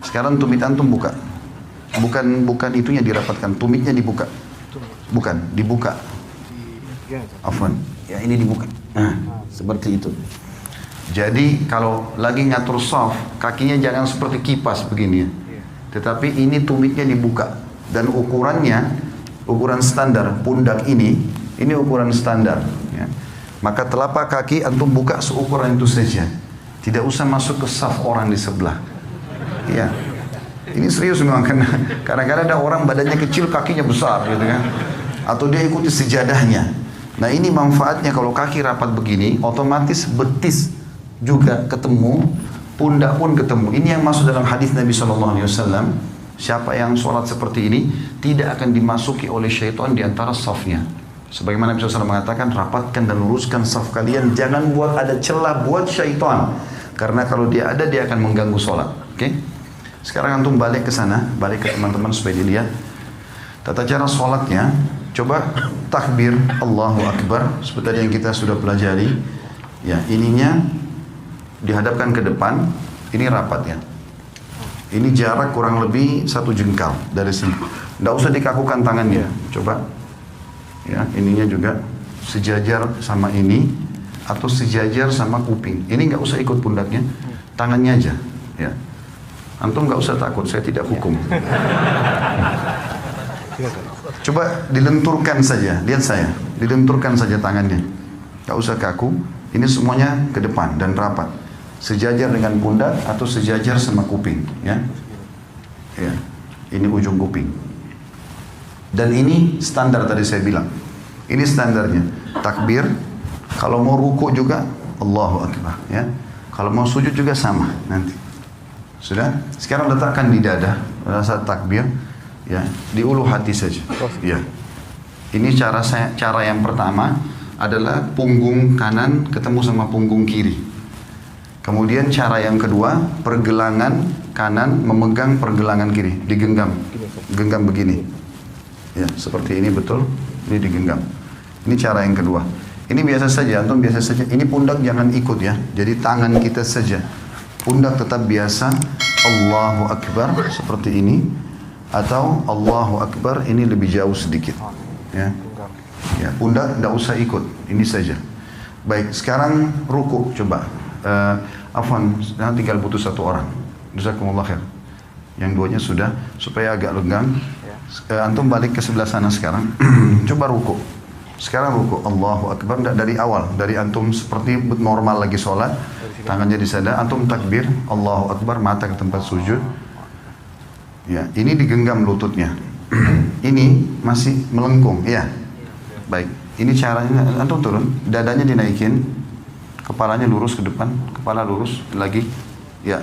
Sekarang tumit antum buka. Bukan itunya dirapatkan, tumitnya dibuka. Bukan, dibuka. Afwan. Ya ini dibuka. Nah, seperti itu. Jadi kalau lagi ngatur shaf, kakinya jangan seperti kipas begini ya. Tetapi ini tumitnya dibuka dan ukuran standar pundak ini ukuran standar ya. Maka telapak kaki antum buka seukuran itu saja. Tidak usah masuk ke saf orang di sebelah. Ya. Ini serius memang karena kadang-kadang ada orang badannya kecil kakinya besar gitu kan. Atau dia ikuti sejadahnya. Nah, ini manfaatnya kalau kaki rapat begini, otomatis betis juga ketemu, pundak pun ketemu. Ini yang masuk dalam hadis Nabi SAW. Siapa yang sholat seperti ini tidak akan dimasuki oleh syaitan di antara safnya. Sebagaimana Nabi SAW mengatakan, rapatkan dan luruskan saf kalian, jangan buat ada celah buat syaitan. Karena kalau dia ada, dia akan mengganggu sholat. Oke? Sekarang antum balik ke sana, balik ke teman-teman supaya dilihat tata cara sholatnya. Coba takbir Allahu Akbar seperti yang kita sudah pelajari. Ya, ininya dihadapkan ke depan, ini rapat ya. Ini jarak kurang lebih 1 jengkal dari sini. Tidak usah dikakukan tangannya. Coba, ya ininya juga sejajar sama ini atau sejajar sama kuping. Ini nggak usah ikut pundaknya, tangannya aja. Ya, antum nggak usah takut, saya tidak hukum. Coba dilenturkan saja, lihat saya, dilenturkan saja tangannya. Nggak usah kaku. Ini semuanya ke depan dan rapat. Sejajar dengan pundak atau sejajar sama kuping, ya. Ya. Ini ujung kuping. Dan ini standar tadi saya bilang. Ini standarnya. Takbir, kalau mau ruku juga Allahu Akbar, ya. Kalau mau sujud juga sama nanti. Sudah? Sekarang letakkan di dada saat takbir, ya, di ulu hati saja. Ya. Ini cara yang pertama adalah punggung kanan ketemu sama punggung kiri. Kemudian cara yang kedua, pergelangan kanan memegang pergelangan kiri, digenggam. Genggam begini. Ya, seperti ini betul. Ini digenggam. Ini cara yang kedua. Ini biasa saja, antum biasa saja. Ini pundak jangan ikut ya. Jadi tangan kita saja. Pundak tetap biasa. Allahu Akbar seperti ini. Atau Allahu Akbar ini lebih jauh sedikit. Ya. Ya, pundak tidak usah ikut. Ini saja. Baik, sekarang ruku coba. Afwan, tinggal butuh 1 orang. Jazakumullah khair. Yang duanya sudah, supaya agak lenggang. Antum balik ke sebelah sana sekarang. Coba ruku. Sekarang ruku. Allahu Akbar. Dari awal, dari antum seperti normal lagi sholat, tangannya di sana. Antum takbir. Allahu Akbar. Mata ke tempat sujud. Ya, ini digenggam lututnya. Ini masih melengkung. Ya. Baik. Ini caranya. Antum turun. Dadanya dinaikin. Kepalanya lurus ke depan, kepala lurus lagi, ya,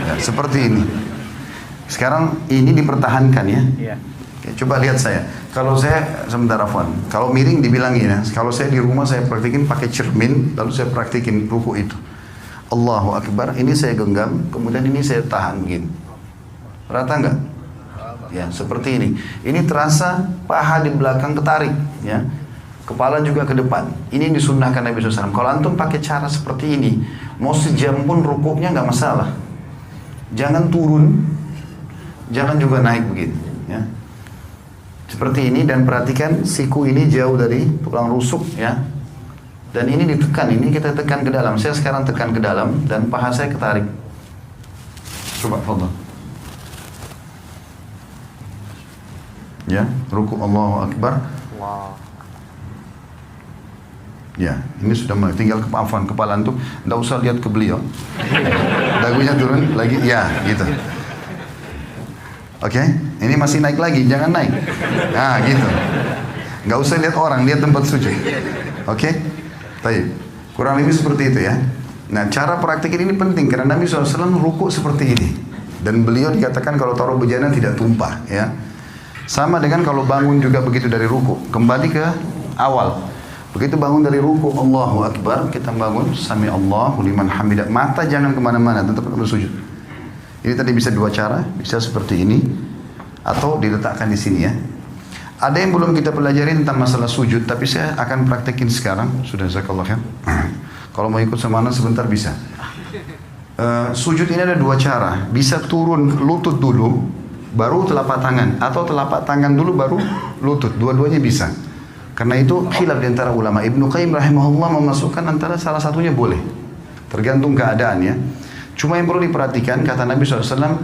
ya seperti ini. Sekarang ini dipertahankan ya. Oke, coba lihat saya. Kalau saya sebentar Afwan, kalau miring dibilang ini. Kalau saya di rumah saya praktikin pakai cermin, lalu saya praktikin ruku itu. Allahu Akbar, ini saya genggam, kemudian ini saya tahan begini. Rata nggak? Ya seperti ini. Ini terasa paha di belakang ketarik, ya. Kepala juga ke depan. Ini disunnahkan Nabi SAW. Kalau antum pakai cara seperti ini, mau sejam pun rukuknya nggak masalah. Jangan turun, jangan juga naik begitu. Ya. Seperti ini dan perhatikan siku ini jauh dari tulang rusuk, ya. Dan ini ditekan, ini kita tekan ke dalam. Saya sekarang tekan ke dalam dan paha saya ketarik. Coba, fadhal. Ya, rukuk Allahu Akbar. Wow. Ya, ini sudah mulai. Tinggal Afwan, kepala antum, tidak usah lihat ke beliau. Dagunya turun lagi, ya, gitu. Oke, ini masih naik lagi, jangan naik. Nah, gitu. Nggak usah lihat orang, lihat tempat sujud. Oke, baik. Kurang lebih seperti itu ya. Nah, cara praktikin ini penting karena Nabi SAW ruku seperti ini. Dan beliau dikatakan kalau taruh bejana tidak tumpah, ya. Sama dengan kalau bangun juga begitu dari ruku. Kembali ke awal. Begitu bangun dari ruku, Allahu Akbar, kita bangun, Sami Allahu liman hamidah. Mata jangan kemana-mana, tetap bersujud. Ini tadi bisa 2 cara, bisa seperti ini, atau diletakkan di sini ya. Ada yang belum kita pelajari tentang masalah sujud, tapi saya akan praktekin sekarang. Sudah, jazakallah khair. Kalau mau ikut sama anak sebentar bisa. Sujud ini ada dua cara. Bisa turun lutut dulu, baru telapak tangan, atau telapak tangan dulu baru lutut. Dua-duanya bisa. Karena itu khilaf di antara ulama. Ibnu Qayyim rahimahullah memasukkan antara salah satunya boleh. Tergantung keadaan ya. Cuma yang perlu diperhatikan, kata Nabi SAW,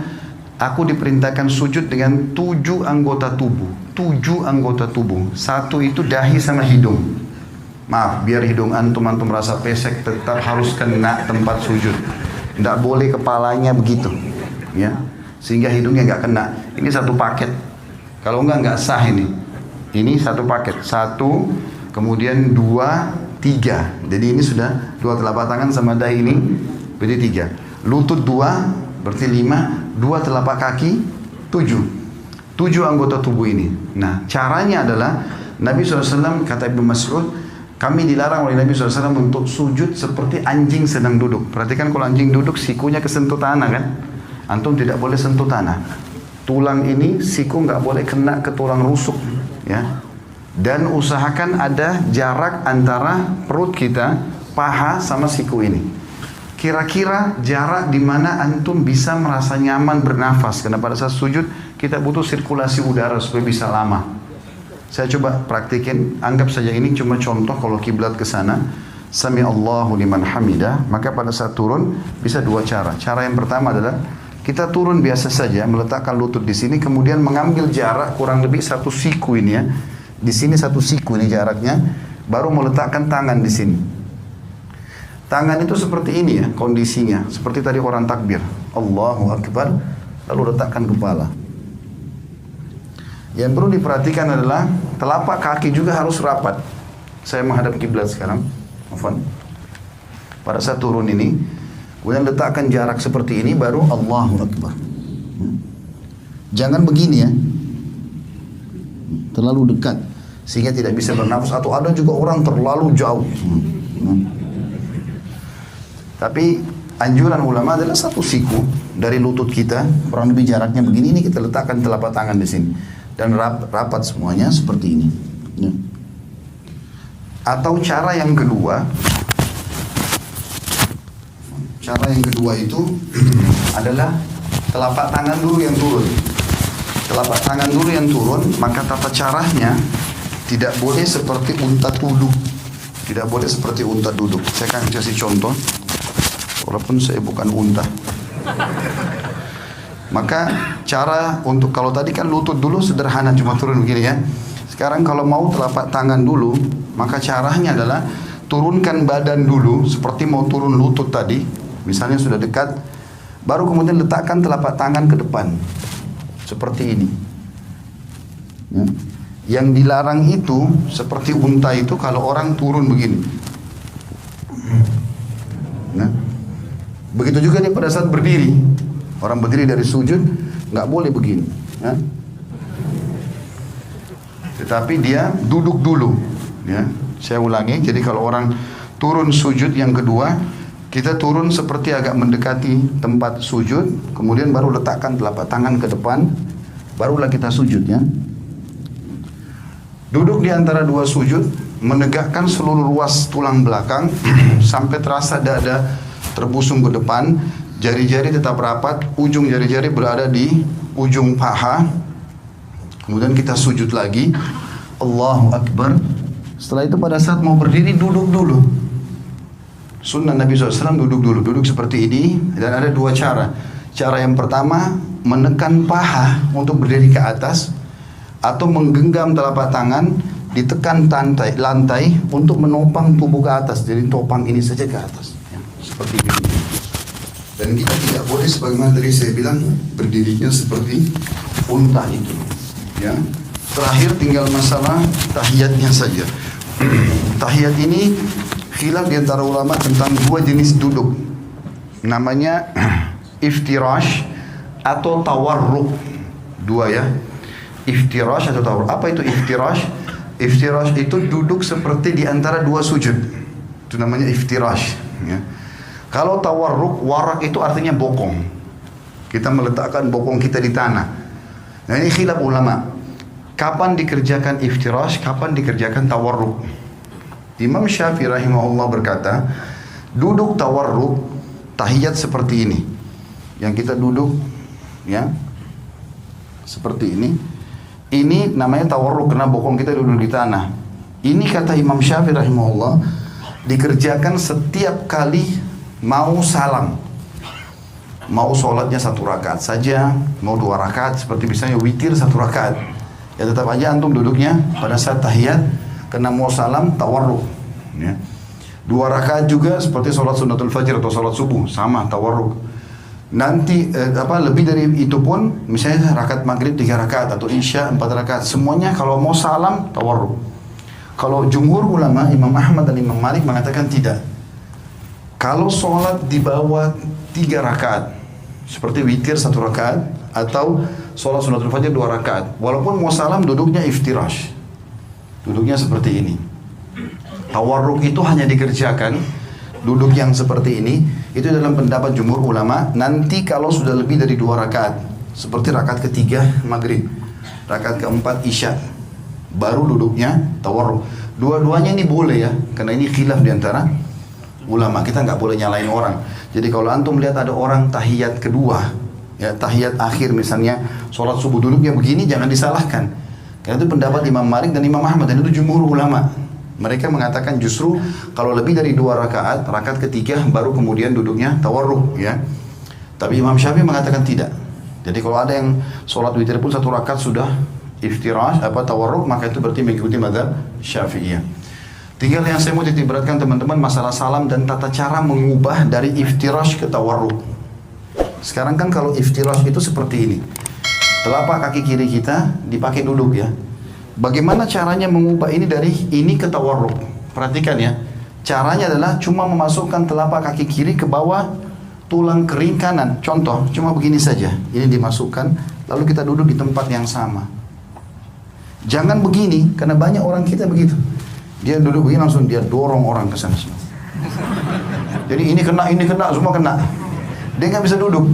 aku diperintahkan sujud dengan 7 anggota tubuh. 7 anggota tubuh. Satu itu dahi sama hidung. Maaf, biar hidung antum merasa pesek, tetap harus kena tempat sujud. Tidak boleh kepalanya begitu, ya, sehingga hidungnya nggak kena. Ini satu paket. Kalau nggak sah ini. Ini satu paket. 1, kemudian 2, 3. Jadi ini sudah 2 telapak tangan sama dahi ini, berarti 3. Lutut 2, berarti 5. 2 telapak kaki, 7. 7 anggota tubuh ini. Nah, caranya adalah Nabi SAW, kata Ibnu Mas'ud, kami dilarang oleh Nabi SAW untuk sujud seperti anjing sedang duduk. Perhatikan kalau anjing duduk, sikunya kesentuh tanah kan? Antum tidak boleh sentuh tanah. Tulang ini, siku nggak boleh kena ke tulang rusuk. Ya. Dan usahakan ada jarak antara perut kita, paha sama siku ini. Kira-kira jarak di mana antum bisa merasa nyaman bernafas. Karena pada saat sujud, kita butuh sirkulasi udara supaya bisa lama. Saya coba praktikin, anggap saja ini cuma contoh kalau kiblat ke sana. Sami Allahu liman hamidah, maka pada saat turun bisa 2 cara. Cara yang pertama adalah kita turun biasa saja, meletakkan lutut di sini, kemudian mengambil jarak kurang lebih 1 siku ini ya. Di sini 1 siku ini jaraknya, baru meletakkan tangan di sini. Tangan itu seperti ini ya kondisinya, seperti tadi orang takbir. Allahu Akbar, lalu letakkan kepala. Yang perlu diperhatikan adalah telapak kaki juga harus rapat. Saya menghadap kiblat sekarang. Afwan. Pada saat turun ini, kemudian letakkan jarak seperti ini, baru Allahu Akbar. Jangan begini ya, terlalu dekat sehingga tidak bisa bernafas. Atau ada juga orang terlalu jauh. Tapi anjuran ulama adalah 1 siku dari lutut kita, kurang lebih jaraknya begini. Ini kita letakkan telapak tangan di sini. Dan rapat semuanya seperti ini ya. Atau cara yang kedua itu adalah telapak tangan dulu yang turun. Telapak tangan dulu yang turun, maka tata caranya tidak boleh seperti unta duduk. Tidak boleh seperti unta duduk. Saya akan kasih contoh, walaupun saya bukan unta. Maka cara untuk, kalau tadi kan lutut dulu sederhana cuma turun begini ya. Sekarang kalau mau telapak tangan dulu, maka caranya adalah turunkan badan dulu seperti mau turun lutut tadi. Misalnya sudah dekat, baru kemudian letakkan telapak tangan ke depan. Seperti ini. Ya. Yang dilarang itu seperti unta itu kalau orang turun begini. Nah, begitu juga nih pada saat berdiri. Orang berdiri dari sujud nggak boleh begini, ya. Tetapi dia duduk dulu, ya. Saya ulangi. Jadi kalau orang turun sujud yang kedua, kita turun seperti agak mendekati tempat sujud, kemudian baru letakkan telapak tangan ke depan, barulah kita sujud, ya. Duduk di antara 2 sujud, menegakkan seluruh ruas tulang belakang sampai terasa dada terbusung ke depan. Jari-jari tetap rapat, ujung jari-jari berada di ujung paha. Kemudian kita sujud lagi. Allahu Akbar. Setelah itu pada saat mau berdiri, duduk dulu. Sunnah Nabi SAW duduk dulu. Duduk seperti ini. Dan ada 2 cara. Cara yang pertama, menekan paha untuk berdiri ke atas. Atau menggenggam telapak tangan, ditekan lantai untuk menopang tubuh ke atas. Jadi topang ini saja ke atas. Ya, seperti ini. Dan kita tidak boleh sebagaimana tadi saya bilang berdirinya seperti unta itu, ya. Terakhir tinggal masalah tahiyatnya saja. Tahiyat ini khilaf di antara ulama tentang 2 jenis duduk. Namanya iftirash atau tawarruk. 2 ya. Iftirash atau tawarruk. Apa itu iftirash? Iftirash itu duduk seperti di antara 2 sujud. Itu namanya iftirash, ya. Kalau tawarruk, warak itu artinya bokong. Kita meletakkan bokong kita di tanah. Nah ini khilaf ulama. Kapan dikerjakan iftirash, kapan dikerjakan tawarruk? Imam Syafi'i rahimahullah berkata, duduk tawarruk tahiyat seperti ini, yang kita duduk ya seperti ini namanya tawarruk karena bokong kita duduk di tanah. Ini kata Imam Syafi'i rahimahullah dikerjakan setiap kali mau salam, mau sholatnya 1 rakaat saja, mau 2 rakaat, seperti misalnya witir 1 rakaat, ya tetap aja antum duduknya pada saat tahiyat, karena mau salam tawarruk ya. 2 rakaat juga seperti sholat sunnatul fajr atau sholat subuh, sama tawarruk. Nanti lebih dari itu pun, misalnya rakaat maghrib 3 rakaat atau isya 4 rakaat, semuanya kalau mau salam tawarruk. Kalau jumhur ulama Imam Ahmad dan Imam Malik mengatakan tidak. Kalau sholat di bawah 3 rakaat seperti witir 1 rakaat atau sholat sunnatul fajr 2 rakaat, walaupun mau salam duduknya iftirash, duduknya seperti ini. Tawarruk itu hanya dikerjakan duduk yang seperti ini, itu dalam pendapat jumhur ulama. Nanti kalau sudah lebih dari 2 rakaat, seperti rakaat ketiga maghrib, rakaat keempat isya, baru duduknya tawarruk. Dua-duanya ini boleh ya, karena ini khilaf diantara ulama. Kita nggak boleh nyalain orang. Jadi kalau antum lihat ada orang tahiyat kedua, ya tahiyat akhir misalnya, sholat subuh duduknya begini, jangan disalahkan. Karena itu pendapat Imam Malik dan Imam Ahmad, dan itu jumhur ulama. Mereka mengatakan justru kalau lebih dari 2 rakaat, rakaat ketiga baru kemudian duduknya tawarruk ya. Tapi Imam Syafi'i mengatakan tidak. Jadi kalau ada yang sholat witir pun 1 rakaat sudah iftirash tawarruk, maka itu berarti mengikuti mazhab Syafi'iyah. Tinggal yang saya mau titik beratkan teman-teman, masalah salam dan tata cara mengubah dari iftirash ke tawarruk. Sekarang kan kalau iftirash itu seperti ini, telapak kaki kiri kita dipakai duduk ya. Bagaimana caranya mengubah ini dari ini ke tawarruk? Perhatikan ya. Caranya adalah cuma memasukkan telapak kaki kiri ke bawah tulang kering kanan. Contoh, cuma begini saja. Ini dimasukkan, lalu kita duduk di tempat yang sama. Jangan begini, karena banyak orang kita begitu. Dia duduk begini langsung dia dorong orang ke sana semua. Jadi ini kena, semua kena. Dia nggak bisa duduk.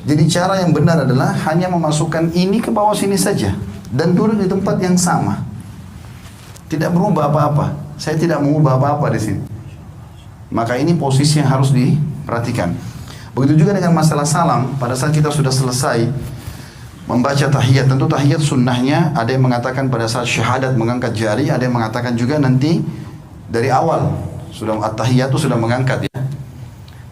Jadi cara yang benar adalah hanya memasukkan ini ke bawah sini saja dan duduk di tempat yang sama. Tidak berubah apa-apa. Saya tidak mengubah apa-apa di sini. Maka ini posisi yang harus diperhatikan. Begitu juga dengan masalah salam. Pada saat kita sudah selesai membaca tahiyat, tentu tahiyat sunnahnya ada yang mengatakan pada saat syahadat mengangkat jari, ada yang mengatakan juga nanti dari awal sudah at-tahiyat itu sudah mengangkat ya.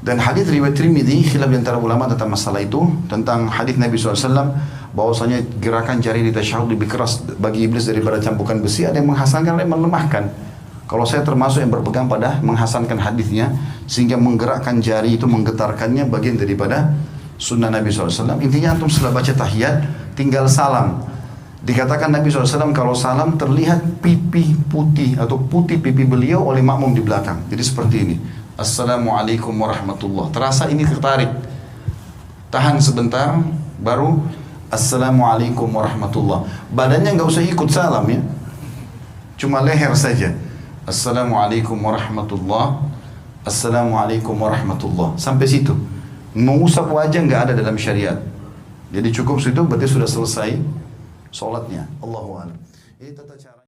Dan hadis riwayat Tirmidzi khilaf di antara ulama tentang masalah itu, tentang hadis Nabi SAW bahwasanya gerakan jari di tasyahud lebih keras bagi iblis daripada cambukan besi. Ada yang menghasankan, ada yang melemahkan. Kalau saya termasuk yang berpegang pada menghasankan hadisnya, sehingga menggerakkan jari itu, menggetarkannya bagian daripada sunnah Nabi SAW. Intinya antum setelah baca tahiyat tinggal salam. Dikatakan Nabi SAW kalau salam terlihat pipi putih atau putih pipi beliau oleh makmum di belakang. Jadi seperti ini. Assalamualaikum warahmatullah. Terasa ini tertarik. Tahan sebentar, baru Assalamualaikum warahmatullah. Badannya nggak usah ikut salam ya. Cuma leher saja. Assalamualaikum warahmatullah. Assalamualaikum warahmatullah. Sampai situ. Mengusap wajah nggak ada dalam syariat. Jadi cukup situ berarti sudah selesai sholatnya. Allahu a'lam. Ini tata cara.